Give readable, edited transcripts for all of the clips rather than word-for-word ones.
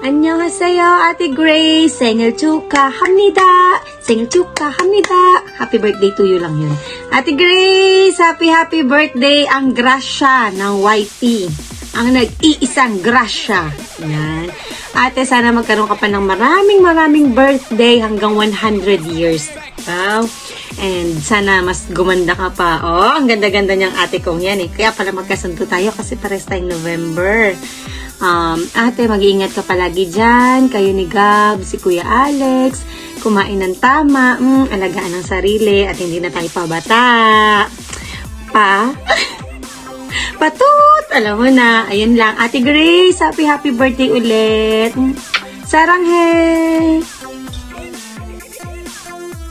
안녕하세요, Ate Grace. 생일 축하합니다. 생일 축하합니다. Happy birthday to you lang yun. Ate Grace, happy birthday ang grasya ng YT. Ang nag-iisang grasya. Yan. Ate, sana magkaroon ka pa ng maraming birthday hanggang 100 years. Wow. And sana mas gumanda ka pa. Oh, ang ganda-ganda niyang ate kong yan eh. Kaya pala magkasundo tayo kasi pares tayong November. Ate, mag-iingat ka palagi dyan. Kayo ni Gab, si Kuya Alex. Kumain ng tama. Alagaan ng sarili. At hindi na tayo pabata. Patut! Alam mo na. Ayun lang. Ate Grace, happy birthday ulit. Saranghe!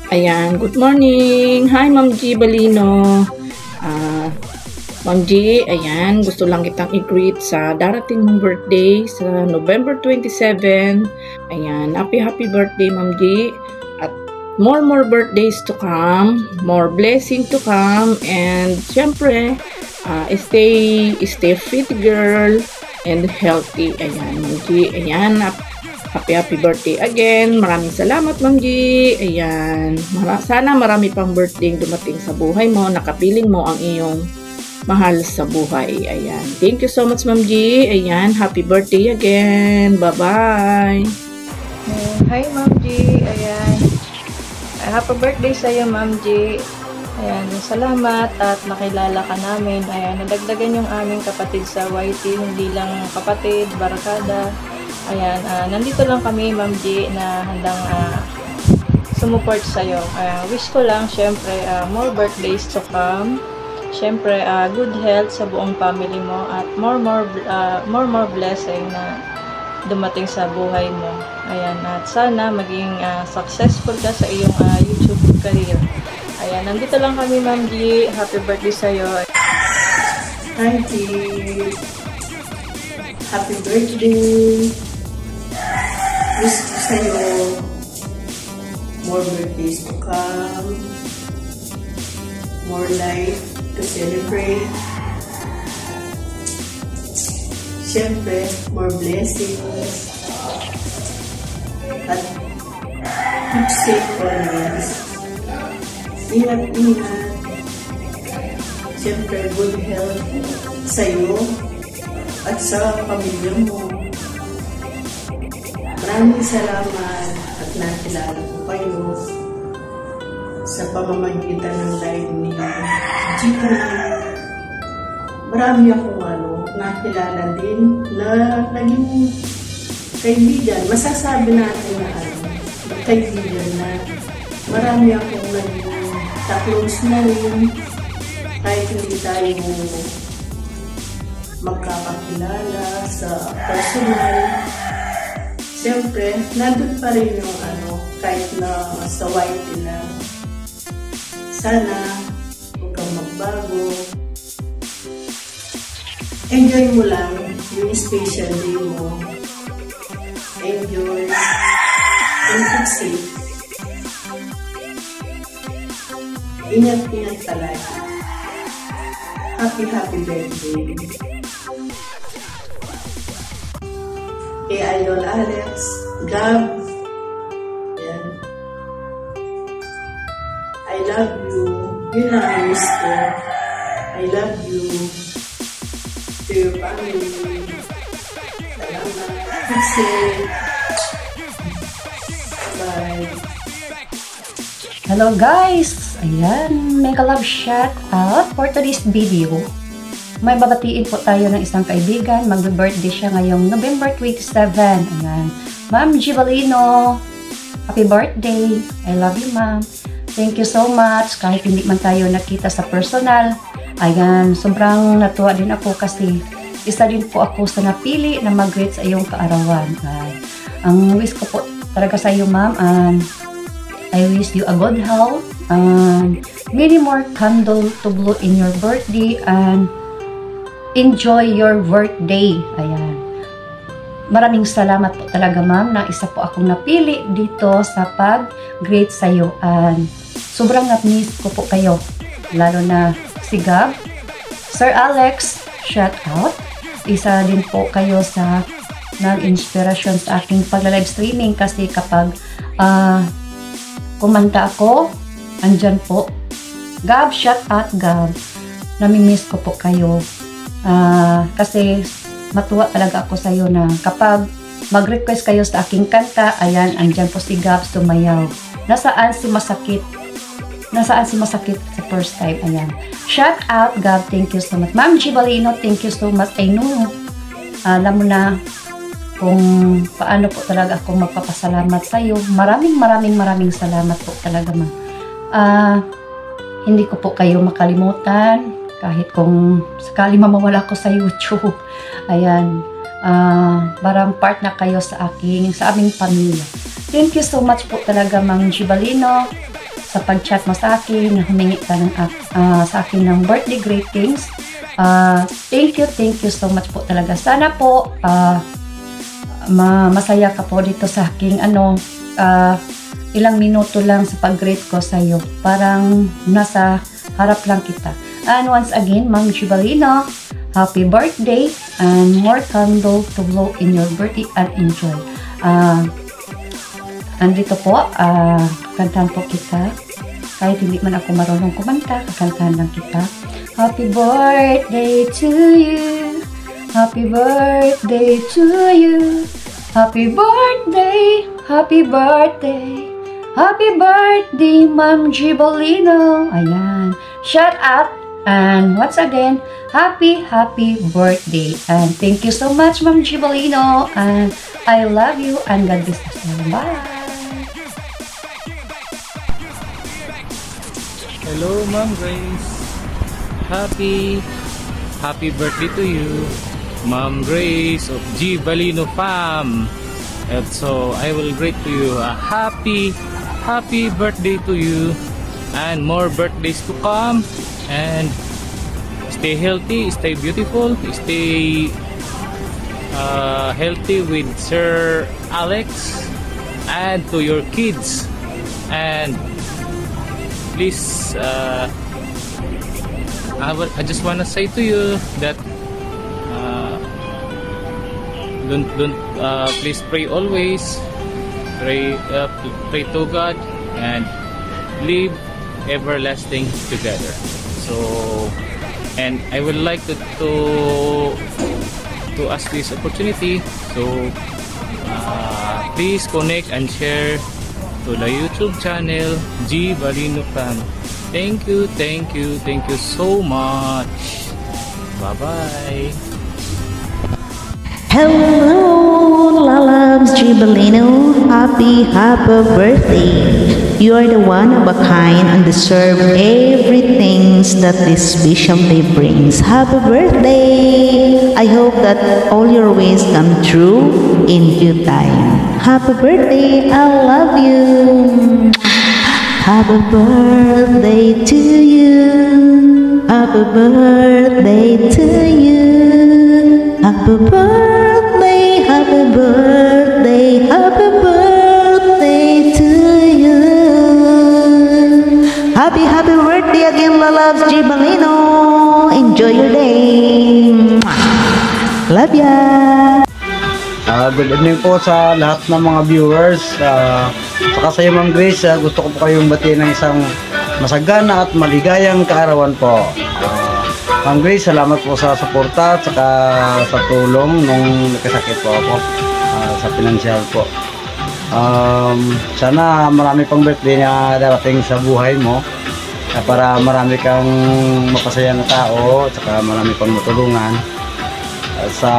Ayan, good morning. Hi, Ma'am G Balino. Ma'am G, ayan, gusto lang kitang i-greet sa darating mong birthday sa November 27. Ayan, happy birthday, Ma'am G. At more birthdays to come, more blessing to come, and syempre, stay fit, girl, and healthy. Ayan, Ma'am G, ayan, happy birthday again. Maraming salamat, Ma'am G. Ayan, sana marami pang birthday dumating sa buhay mo, nakapiling mo ang iyong mahal sa buhay. Ayan. Thank you so much, Ma'am G. Ayan. Happy birthday again. Bye-bye. Hi, Ma'am G. Ayan. Happy birthday sa iyo, Ma'am G. Ayan. Salamat at nakilala ka namin. Ayan. Nadagdagan yung aming kapatid sa YT. Hindi lang kapatid, barakada. Ayan. Nandito lang kami, Ma'am G, na handang sumuport sa iyo. Wish ko lang, syempre, more birthdays to come. Siyempre, good health sa buong family mo at more blessing na dumating sa buhay mo. Ayan, at sana maging successful ka sa iyong YouTube career. Ayan, nandito lang kami, Ma'am G. Happy birthday sa iyo. Hi, Kate. Happy birthday. Wish ko sa iyo more birthdays to come. More life to celebrate. Siyempre, more blessings. At keep safe always. Ingat. Siyempre, good health sa'yo at sa pamilya mo. Maraming salamat at nakilala ko kayo sa pamamagitan ng live ni Gina. Marami akong nakilala din na naging kaibigan. Masasabi natin na kaibigan na marami akong naging ka-close na rin kahit hindi tayo magkakakilala sa personal. Siyempre, nandun pa rin yung kahit na sa YT lang. Sana huwag kang magbago. Enjoy mo lang yung special day mo. Enjoy. And keep safe. Ingat palagi. Happy birthday. Kay Idol Alex, Gab, yan. I love you. Yun ang miss ko. I love you. To your family. Salamat. Kasi. Bye. Hello guys! Ayan, mega love shout out for today's video. May babatiin po tayo ng isang kaibigan. Mag-birthday siya ngayong November 27. Ayan. Ma'am G Balino, happy birthday. I love you, ma'am. Thank you so much. Kahit hindi man tayo nakita sa personal, ayan, sobrang natuwa din ako kasi isa din po ako sa napili na mag-greet sa iyong kaarawan. Ang wish ko po talaga sa iyo, ma'am, I wish you a good health and many more candle to blow in your birthday and enjoy your birthday. Ayan. Maraming salamat po talaga, ma'am, na isa po akong napili dito sa pag-greet sa iyo. And sobrang na-miss ko po kayo. Lalo na si Gab, Sir Alex, shout out. Isa din po kayo sa nag-inspirasyon sa aking pagla-live streaming kasi kapag kumanta ako, andyan po. Gab, shout out Gab. Namimiss ko po kayo. Kasi matuwa talaga ako sa iyo na kapag mag-request kayo sa aking kanta, ayan, andyan po si Gab sumayaw. Nasaan si Masakit? Nasaan si Masakit sa first time? Ayan. Shout out Gab, thank you so much. Ma'am Gibalino, thank you so much. I know, alam mo na kung paano po talaga ako magpapasalamat sa iyo. Maraming salamat po talaga, ma'am. Hindi ko po kayo makalimutan kahit kung sakali mamawala ko sa YouTube. Ayan. Parang part na kayo sa aming pamilya. Thank you so much po talaga, Ma'am Gibalino, sa pag-chat mo sa akin, na humingi ka sa akin ng birthday greetings. Thank you so much po talaga. Sana po masaya ka po dito sa aking ilang minuto lang sa pag-greet ko sa iyo. Parang nasa harap lang kita. And once again, Ma'am Gibalino, happy birthday and more candle to blow in your birthday and enjoy. Andito po, kantahan po kita. Kahit hindi man ako marunong kumanta, kakantahan lang kita. Happy birthday to you. Happy birthday to you. Happy birthday, happy birthday. Happy birthday, Ma'am Gibalino. Ayan. Shout out. And once again, happy birthday. And thank you so much, Ma'am Gibalino. And I love you and God bless you. Bye. Hello, Ma'am Grace. Happy birthday to you, Ma'am Grace of Gibalino Fam. And so I will greet to you a happy birthday to you, and more birthdays to come. And stay healthy, stay beautiful, stay healthy with Sir Alex, and to your kids. And please, I just wanna say to you that please pray always, pray to God, and live everlasting together. So, and I would like to ask this opportunity. So, please connect and share to the YouTube channel Gibalino Fam. Thank you so much. Bye bye. Hello, Lalabs Gibalino. Happy birthday. You are the one of a kind and deserve everything that this Bishop Day brings. Happy birthday. I hope that all your wishes come true in due time. Happy birthday. I love you. Happy birthday to you. Happy birthday to you. Happy birthday, happy birthday, happy birthday to you. Happy birthday again, Lalabs Gibalino. Enjoy your day. Love ya. Good evening po sa lahat ng mga viewers. Saka sa iyo, Ma'am Grace, gusto ko po kayong batiin ng isang masagana at maligayang kaarawan po. Ma'am Grace, salamat po sa suporta at saka sa tulong nung nakasakit po ako sa pinansyal po. Sana marami pang birthday na darating sa buhay mo para marami kang mapasaya na tao at saka marami pang matulungan. Sa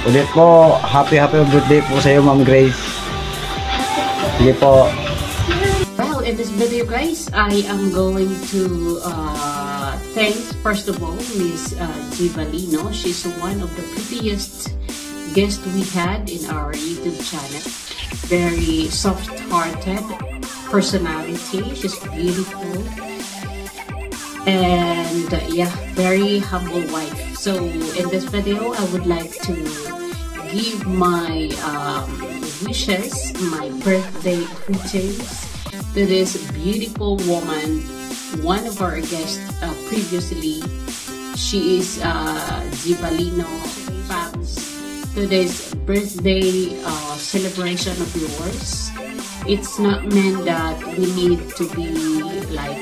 ulit po, happy birthday po sa iyo, Ma'am Grace. Sige po. Well, in this video, guys, I am going to thanks first of all Miss Gibalino. She's one of the prettiest guests we had in our YouTube channel. Very soft-hearted personality. She's beautiful and yeah, very humble wife. So in this video, I would like to give my wishes, my birthday greetings to this beautiful woman, one of our guests previously. She is Gibalino Fams today's birthday celebration of yours. It's not meant that we need to be like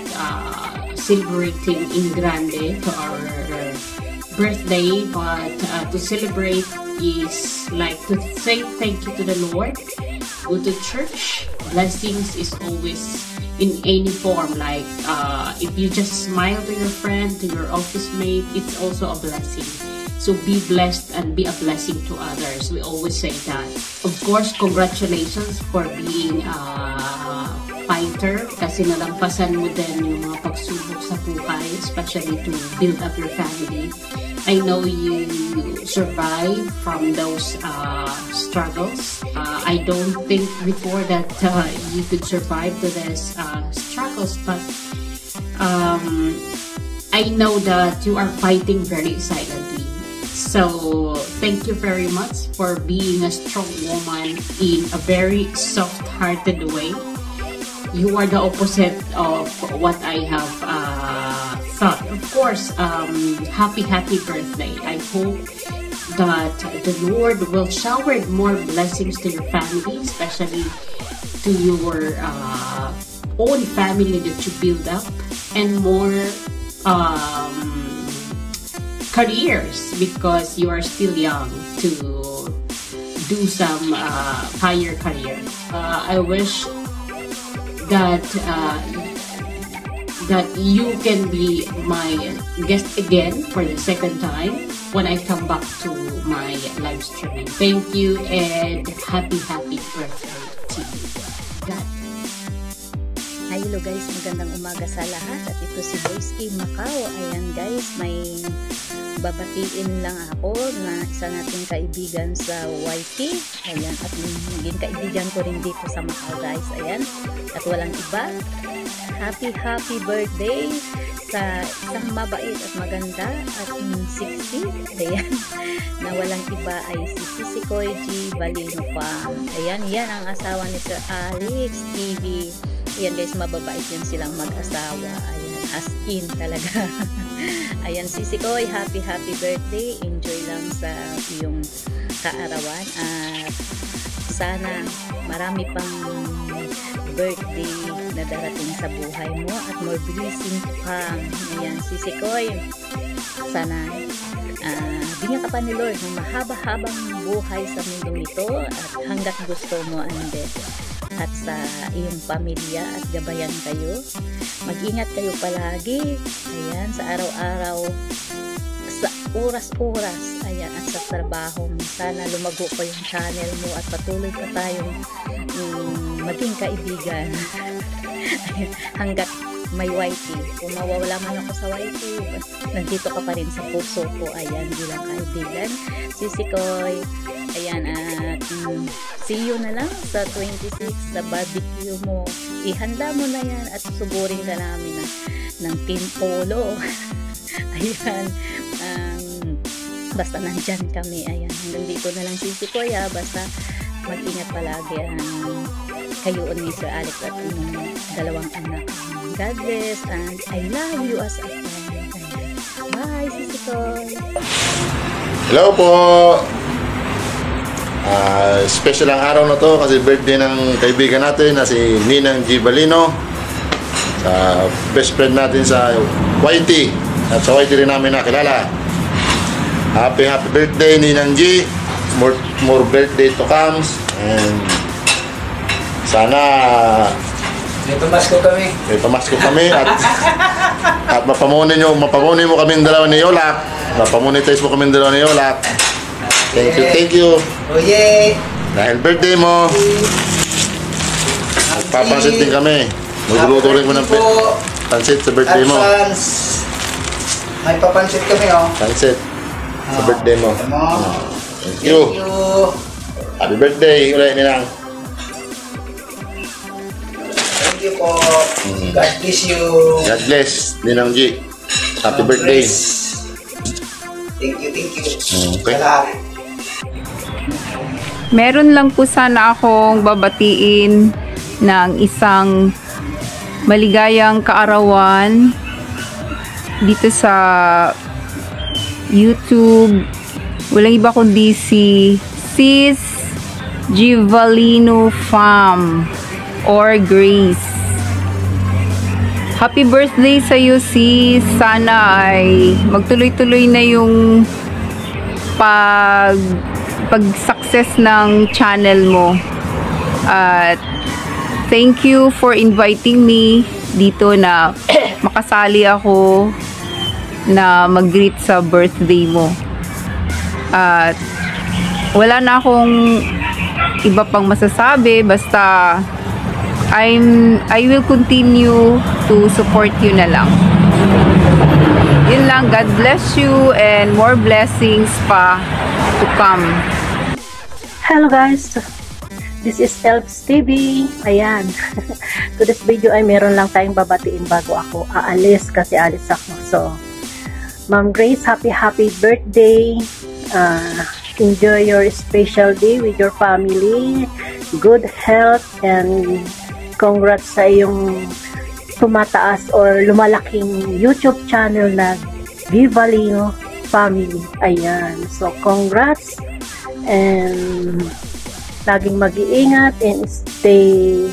celebrating in grande to our birthday, but to celebrate is like to say thank you to the Lord, go to church. Blessings is always in any form, like if you just smile to your friend, to your office mate, it's also a blessing. So be blessed and be a blessing to others. We always say that. Of course, congratulations for being a fighter kasi nalampasan mo din yung mga pagsubok sa buhay, especially to build up your family. I know you survived from those struggles. I don't think before that you could survive to these struggles, but I know that you are fighting very silently. So thank you very much for being a strong woman in a very soft-hearted way. You are the opposite of what I have thought. Of course, happy birthday. I hope that the Lord will shower more blessings to your family, especially to your own family that you build up, and more careers, because you are still young to do some higher career. I wish that that you can be my guest again for the second time when I come back to my live streaming. Thank you and happy birthday to you. God. Hi, hello guys, magandang umaga sa lahat, at ito si Boyski Macau. Ayan guys, may babatiin lang ako na isa nating kaibigan sa YT. Ayan, at naging kaibigan ko rin dito sa Macau guys. Ayan, at walang iba, happy birthday sa isang mabait at maganda at 60. Ayan, na walang iba ay si Sisikoy G. Balino Fam. Ayan, yan ang asawa ni Sir Alex TV. Ayan guys, mababait yun silang mag-asawa. Ayan, as in talaga. Ayan, Sisikoy, happy birthday. Enjoy lang sa iyong kaarawan. At sana marami pang birthday na darating sa buhay mo at more blessing to come. Ayan, Sisikoy, sana bigyan ka pa ni Lord ng mahaba-habang buhay sa mundong ito at hanggat gusto mo ande. At sa iyong pamilya at gabayan kayo. Mag-ingat kayo palagi. Ayan, sa araw-araw, sa oras-oras. Ayan, at sa trabaho mo. Sana lumago pa yung channel mo at patuloy pa tayong maging kaibigan. Ayan, hanggat may YT. Kung mawawala man ako sa YT, nandito ka pa rin sa puso ko. Ayan, bilang kaibigan. Sisikoy. Ayan, at see you na lang sa 26 sa barbecue mo. Ihanda mo na yan at suburin ka namin ng Team Polo. Ayan, basta nandyan kami. Ayan, hanggang dito na lang Sisikoy ha. Basta mag-ingat palagi kayo ni Sir Alex at inyong dalawang anak. God bless and I love you as a friend. Bye, Sisikoy. Hello po. Special ang araw na to kasi birthday ng kaibigan natin na si Ninang G. Balino, sa best friend natin sa YT, at sa YT rin namin nakilala. Happy birthday Ninang G. More birthday to come, and sana may pamasko kami at mapamunin mo kaming dalawa ni Yolak, mapamonetize mo kaming dalawa ni Yolak. Thank you. Oh yeah. Dahil birthday mo, magpapansit din kami. Magluluto rin mo ng pansit sa birthday mo. May papansit kami Pansit sa birthday mo. Thank you. Happy birthday ulit, Ninang. Thank you po. God bless you. God bless, Ninang G. Happy birthday. Thank you. Okay. Meron lang po sana akong babatiin ng isang maligayang kaarawan dito sa YouTube Walang iba kundi si Sis Givalino Fam or Grace. Happy birthday sa iyo, sis. Sana ay magtuloy-tuloy na yung pag-success ng channel mo. At thank you for inviting me dito na makasali ako na mag-greet sa birthday mo. At wala na akong iba pang masasabi, basta I will continue to support you na lang. Yun lang. God bless you and more blessings pa to come. Hello guys, this is Elps TV. Ayan. To this video ay meron lang tayong babatiin bago ako aalis kasi alis ako. So, Ma'am Grace, happy birthday. Enjoy your special day with your family. Good health and congrats sa iyong tumataas or lumalaking YouTube channel na Givalino Family. Ayan. So, congrats and laging mag-iingat and stay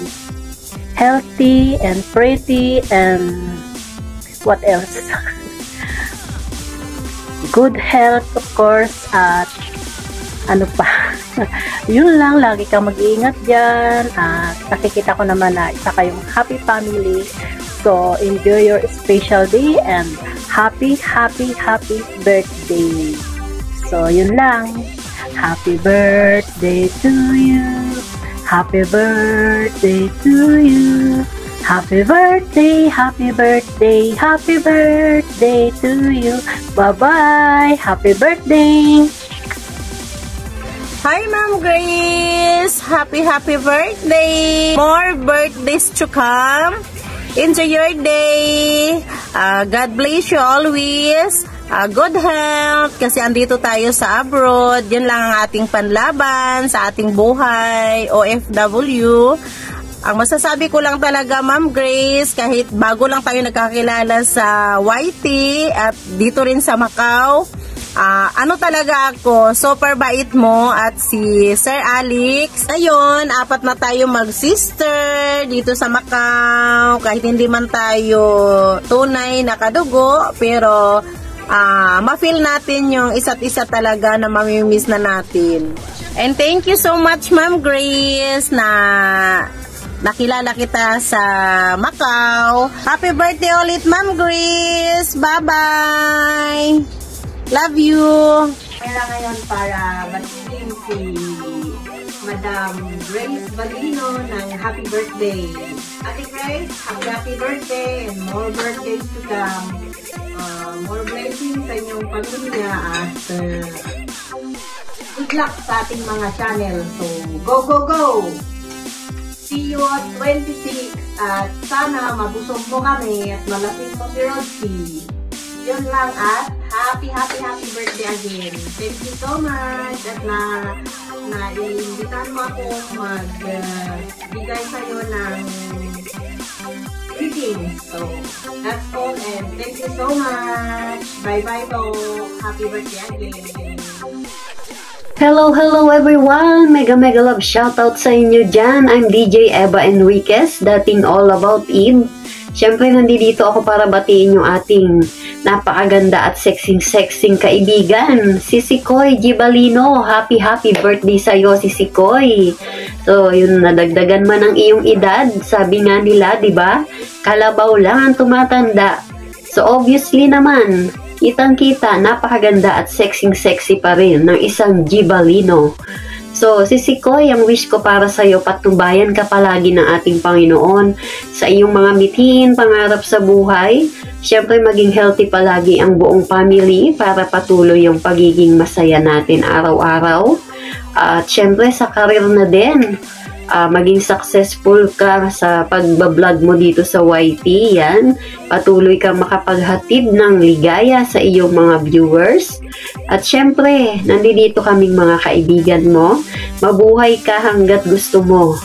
healthy and pretty and what else? Good health, of course, at ano pa? Yun lang, lagi kang mag-iingat dyan. At nakikita ko naman na isa kayong happy family. So, enjoy your special day and happy birthday. So, yun lang. Happy birthday to you. Happy birthday to you. Happy birthday, happy birthday, happy birthday to you. Bye-bye. Happy birthday. Hi, Ma'am Grace! Happy birthday! More birthdays to come. Enjoy your day. God bless you always. Good health. Kasi andito tayo sa abroad. Yun lang ang ating panlaban sa ating buhay. OFW. Ang masasabi ko lang talaga, Ma'am Grace, kahit bago lang tayo nagkakilala sa YT at dito rin sa Macau, ano talaga ako, super bait mo at si Sir Alex. Ngayon, 4 na tayo mag-sister dito sa Macau. Kahit hindi man tayo tunay na kadugo, pero ma-feel natin yung isa't isa talaga na mamimiss na natin. And thank you so much, Ma'am Grace, na nakilala kita sa Macau. Happy birthday ulit, Ma'am Grace! Bye-bye! Love you! Kaya ngayon para batiin si Madam Grace Valino ng happy birthday. Ate Grace, happy birthday and more birthdays to come. More blessings sa inyong pamilya at good luck sa ating mga channel. So, go, go, go! See you at 26 at sana mabusog mo kami at malasing mo si Rodsy. Yun lang at happy birthday again. Thank you so much at na-imbitahan mo ako magbigay sa'yo ng greetings. So, that's all and thank you so much. Bye-bye po. Happy birthday again. Hello everyone! Mega love shoutout sa inyo dyan. I'm DJ Eva Enriquez, dating all about Eve. Siyempre, nandito ako para batiin yung ating napakaganda at sexing kaibigan, si Sikoy Givalino. Happy birthday sa'yo, si Sikoy. So, yun, nadagdagan man ang iyong edad. Sabi nga nila, di ba? Kalabaw lang ang tumatanda. So, obviously naman, kitang-kita, napakaganda at sexy pa rin ng isang Givalino. So, si Sikoy, ang wish ko para sa'yo, patnubayan ka palagi ng ating Panginoon sa iyong mga mithin, pangarap sa buhay. Siyempre, maging healthy palagi ang buong family para patuloy yung pagiging masaya natin araw-araw. At siyempre, sa career na din, maging successful ka sa pagbablog mo dito sa YT. Yan. Patuloy kang makapaghatid ng ligaya sa iyong mga viewers. At syempre, nandito kaming mga kaibigan mo. Mabuhay ka hanggat gusto mo.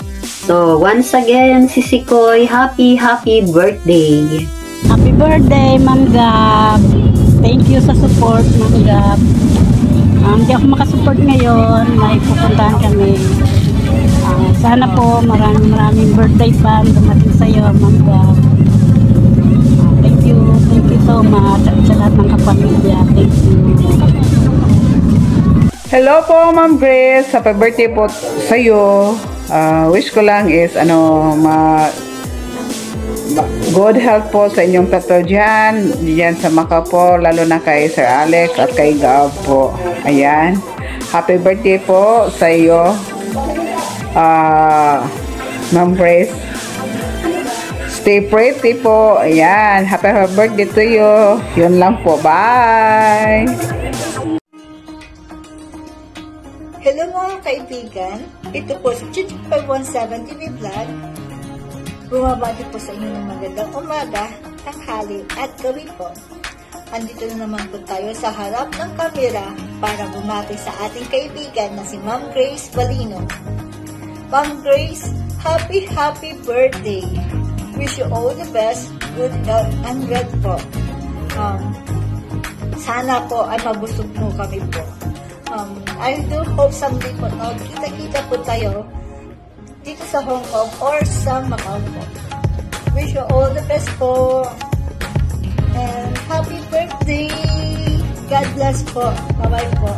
So, once again, si Sikoy, happy birthday! Happy birthday, Ma'am Gab! Thank you sa support, Ma'am Gab. Hindi ako makasupport ngayon. May pupuntahan kami. Sana po maraming birthday pa dumating sa iyo, Ma'am Gab. Thank you so much at sa lahat ng kapamilya. Thank you. Hello po, Ma'am Grace. Happy birthday po sa iyo. Wish ko lang is good health po sa inyong tatlo diyan sa Macau po, lalo na kay Sir Alex at kay Gab po. Ayan. Happy birthday po sa iyo, Ma'am Grace. Stay pretty po. Ayan. Happy birthday to you. Yun lang po. Bye! Hello mga kaibigan. Ito po si Chichi 517 TV Vlog. Bumabati po sa inyo ng magandang umaga, tanghali at gabi po. Andito na naman po tayo sa harap ng kamera para bumati sa ating kaibigan na si Ma'am Grace Balino. Ma'am Grace, happy birthday! Wish you all the best, good health and wealth po. Sana po ay mabusog mo kami po. I do hope someday po na kita-kita po tayo dito sa Hong Kong or sa Macau po. Wish you all the best po. And happy birthday! God bless po. Bye-bye po.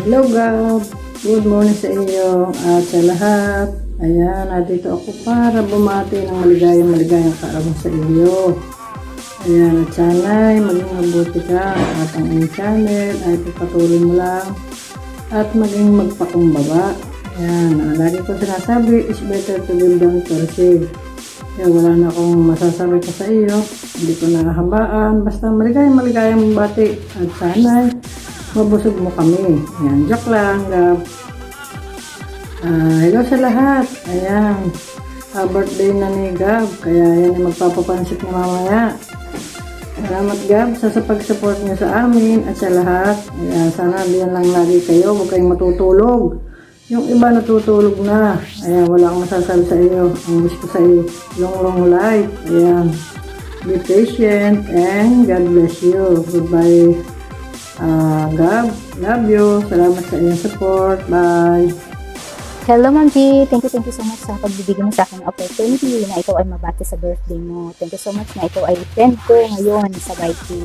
Hello Gab. Good morning sa inyo at sa lahat. Ayan, nandito ako para bumati ng maligayang kaarawan sa iyo. Ayan, at sana'y maging mabuti ka at ang iyong channel ay pagpatuloy mo lang at maging magpakumbaba. Ayan, lagi ko sinasabi, is better to give than to receive. Kaya wala na akong masasabi pa sa iyo. Hindi ko nahahabaan. Basta maligayang bati at sana'y mabusog mo kami. Ayan, joke lang, Gab. Hello sa lahat. Ayan, birthday na ni Gab. Kaya yan ay magpapapansit na mamaya. Salamat Gab sa pag-support niyo sa amin at sa lahat. Ayan, sana diyan lang lagi kayo. Huwag kayong matutulog. Yung iba natutulog na. Ayan, wala akong masasabi sa iyo. Ang wish ko sa iyo, long life. Ayan, be patient and God bless you. Goodbye, Gab. Love you. Salamat sa iyong support. Bye. Hello, Ma'am G. Thank you so much sa pagbibigay mo sa akin ng opportunity na ikaw ay mabati sa birthday mo. Thank you so much na ikaw ay friend ko ngayon sa YT.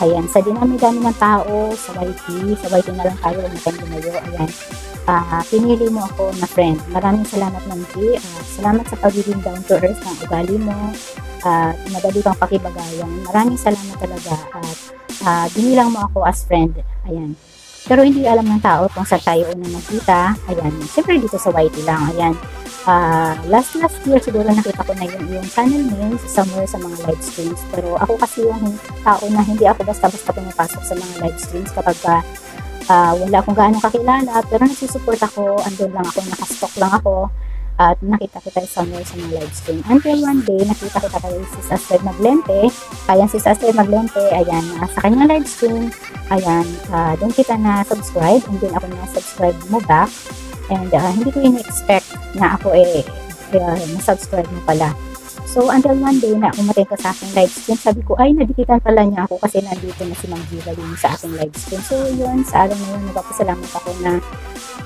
Ayan, sa dinami-dami ng tao sa YT na lang tayo umatang lumayo. Ayan, pinili mo ako na friend. Maraming salamat, Ma'am G. Salamat sa pagiging down to earth ng ugali mo. Madali kang pakibagayan. Maraming salamat talaga at binilang mo ako as friend. Ayan. Pero hindi alam ng tao kung saan tayo unang nagkita. Ayan, siyempre dito sa YT lang. Ayan, last year siguro nakita ko na yung channel mo somewhere sa mga live streams. Pero ako kasi yung tao na hindi ako basta-basta pumapasok sa mga live streams kapag wala akong gaano kakilala. Pero nagsusupport ako, andun lang ako, nakastock lang ako. At nakita kita somewhere sa mga live stream. Until one day, nakita kita kay Sis Astrid Maglente. Ayan, Sis Astrid Maglente, ayan, sa kanyang live stream, ayan, doon kita na-subscribe, and then ako na-subscribe mo back. And hindi ko in-expect na ako na-subscribe mo pala. So, until one day na umatin ka sa aking live stream, sabi ko, ay, nadikitan pala niya ako kasi nandito na si Ma'am G Balino sa aking live stream. So, yun, sa araw na yun, nagpapasalamat ako na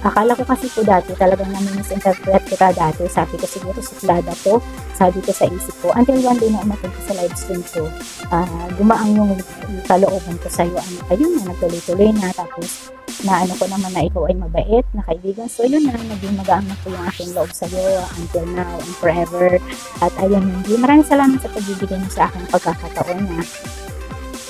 akala ko kasi po dati, talagang nami-misinterpret kita dati. Sabi ko siguro suplada to, sabi ko sa isip ko. Until one day na umatin ka sa live stream ko, gumaang yung kalooban ko sa'yo. Ayun na, nagtuloy-tuloy na. Tapos, na ano ko naman na ikaw ay mabait na kaibigan. So, yun na, naging magaan na po yung aking loob sa'yo until now and forever. At ayun, hindi. Maraming salamat sa pagbibigay mo sa aking pagkakataon na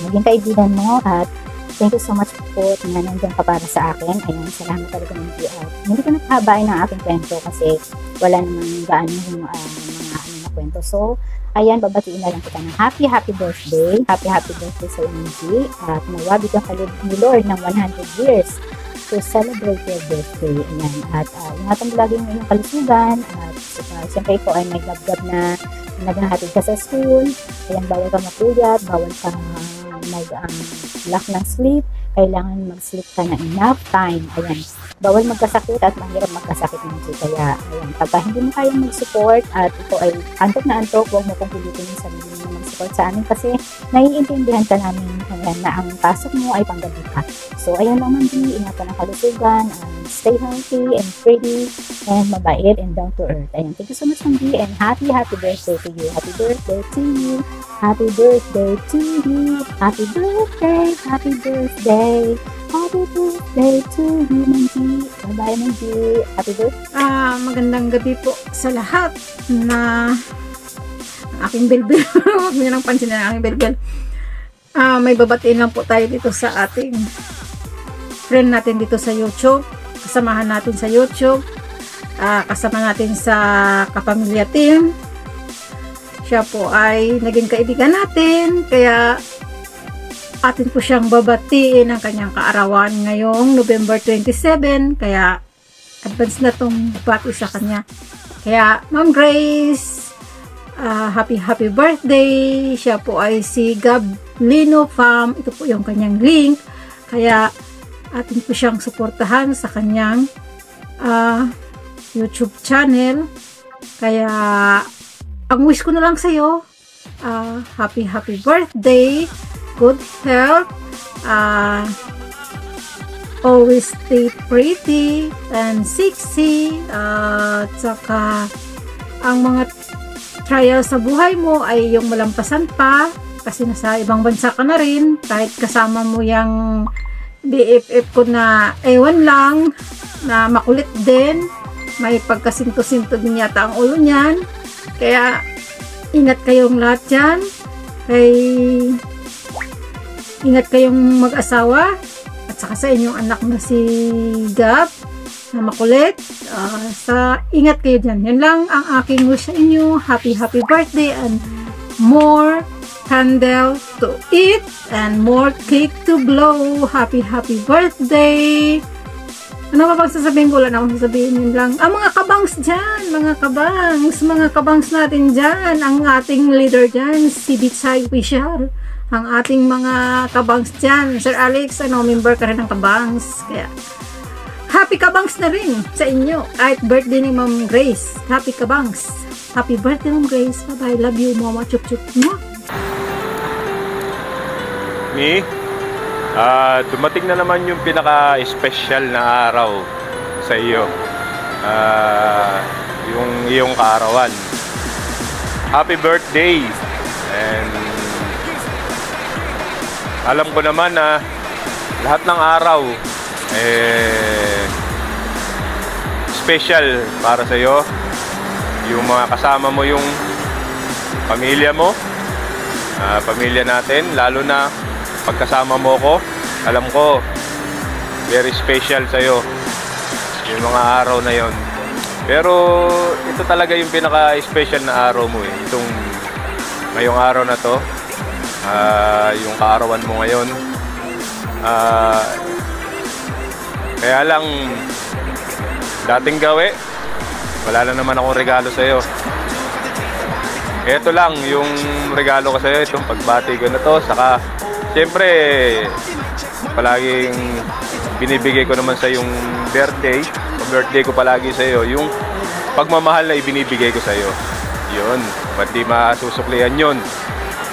maging kaibigan mo at thank you so much po na nandiyan ka para sa akin. Ayun, salamat talaga ng at hindi ko naghabain ng aking kwento kasi wala naman gaano yung mga na kwento. So, ayan, babatiin na lang kita ng happy birthday. Happy birthday sa MG. At nawabi ka kalib ni Lord ng 100 years to celebrate your birthday. Ayan. At ingatan mo lagi ng iyong kalusugan. At siyempre po ay may gab-gab na naghahatid ka sa school. Ayan, bawal ka mapuyat, bawal ka mag-lack ng sleep. Kailangan mag-sleep ka na enough time. Ayan. Bawal magkasakit at mahirap magkasakit ng kaya, ayan. Pagka hindi mo kayang mag-support at ito ay antok na antok, huwag mo kong pilitin yung sarili mo support sa amin kasi naiintindihan ka namin na ang pasok mo ay panggabi pa. So, ayun lang Ma'am G, ingatan ang kalusugan, stay healthy and pretty, and mabait and down to earth. Ayun, thank you so much Ma'am G, and happy birthday to you. Happy birthday to you. Happy birthday to you. Happy birthday. Happy birthday. Happy birthday to you, Ma'am G. Bye-bye, Ma'am G. Happy birthday. Magandang gabi po sa lahat na aking bilbil. Huwag niyo nang pansin na aking bilbil. May babatiin lang po tayo dito sa ating friend natin dito sa YouTube. Kasamahan natin sa YouTube. Kasama natin sa Kapamilya Team. Siya po ay naging kaibigan natin. Kaya atin po siyang babatiin ang kanyang kaarawan ngayong November 27. Kaya advance na tong bati sa kanya. Kaya Ma'am Grace, happy birthday. Siya po ay si Gablino Fam. Ito po yung kanyang link. Kaya atin po siyang suportahan sa kanyang YouTube channel. Kaya ang wish ko na lang sa iyo, happy birthday, good health, always stay pretty and sexy, at saka ang mga trial sa buhay mo ay yung malampasan pa kasi nasa ibang bansa ka na rin, kahit kasama mo yung BFF ko na ewan lang na makulit din, may pagkasinto-sinto din yata ang ulo niyan. Kaya ingat kayong lahat dyan, ingat kayong mag-asawa at saka sa inyong anak na si Gab na makulit. Ingat kayo dyan. Yan lang ang aking wish sa inyo. Happy birthday and more candle to eat and more cake to blow. Happy birthday. Ano pa bang sasabihin ko? Wala na akong sasabihin, yun lang. Mga kabangs dyan, mga kabangs natin dyan, ang ating leader dyan, si Bitsay Official, ang ating mga kabangs dyan. Sir Alex, member ka rin ng kabangs. Kaya, happy kabangs na rin sa inyo. At birthday ni Ma'am Grace. Happy kabangs. Happy birthday, Ma'am Grace. Bye-bye. Love you, mama. Chup-chup. Me? Dumating na naman yung pinaka-special na araw sa iyo. Yung iyong kaarawan. Happy birthday! And alam ko naman na lahat ng araw special para sa iyo. Yung mga kasama mo, yung pamilya mo, pamilya natin, lalo na pagkasama mo ko, alam ko very special sa'yo yung mga araw na yon. Pero ito talaga yung pinaka-special na araw mo itong ngayong araw na to, yung kaarawan mo ngayon. Kaya lang dating gawi, wala na naman akong regalo sa'yo. Ito lang yung regalo ko sa'yo, itong pagbati ko na to. Saka siyempre, palaging binibigay ko naman sa yung birthday. Birthday ko palagi sa iyo, yung pagmamahal na ibinibigay ko sa iyo. Yun, ba't di masusuklihan yun?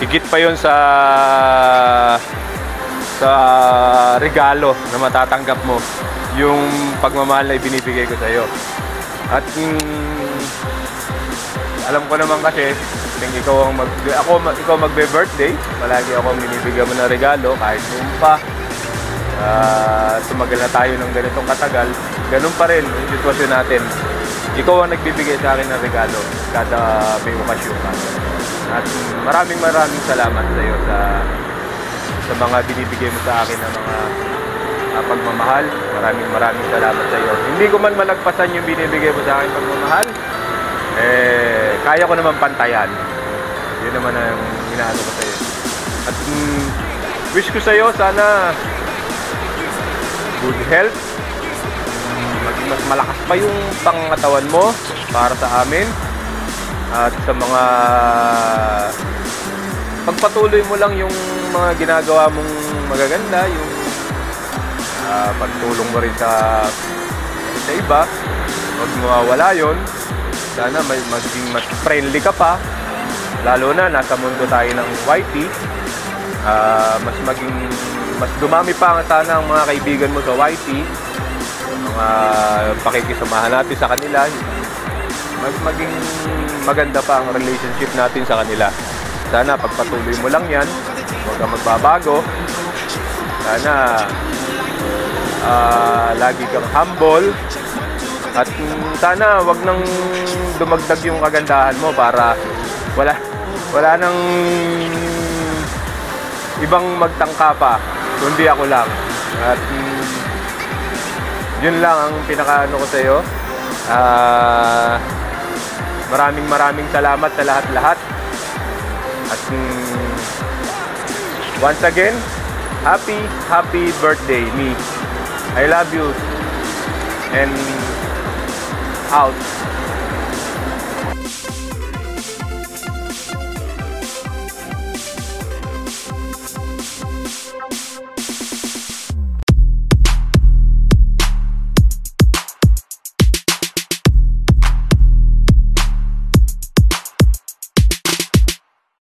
Higit pa yun sa regalo na matatanggap mo, yung pagmamahal na ibinibigay ko sa iyo. At alam ko naman kasi ikaw magbe-birthday, palagi ako binibigyan mo ng regalo kahit noon pa. Tumagal na tayo ng ganitong katagal, ganun pa rin yung sitwasyon natin. Ikaw ang nagbibigay sa akin ng regalo kada may okasyon ka. At maraming salamat sa iyo sa mga binibigay mo sa akin ng mga pagmamahal. Maraming salamat sa iyo. Hindi ko man malagpasan yung binibigay mo sa akin pagmamahal. Kaya ko naman pantayan. Yun naman ang inaano ko sa iyo. At wish ko sa iyo sana good health, mas malakas pa yung pangangatawan mo para sa amin, at sa mga pagpatuloy mo lang yung mga ginagawa mong magaganda, yung pagtulong mo rin sa iba, huwag mawawala yun. Sana maging mas friendly ka pa, lalo na nasa mundo tayo ng YT, mas dumami pa nga sana ang mga kaibigan mo sa YT, mga pakikisamahan natin sa kanila, mas maging maganda pa ang relationship natin sa kanila. Sana pagpatuloy mo lang yan, huwag kang magbabago. Sana lagi kang humble. At sana wag nang dumagdag yung kagandahan mo para wala nang ibang magtangka pa, kundi ako lang. At yun lang ang pinakaano ko sa iyo. Maraming salamat sa lahat-lahat. At once again, happy birthday, me. I love you. And out.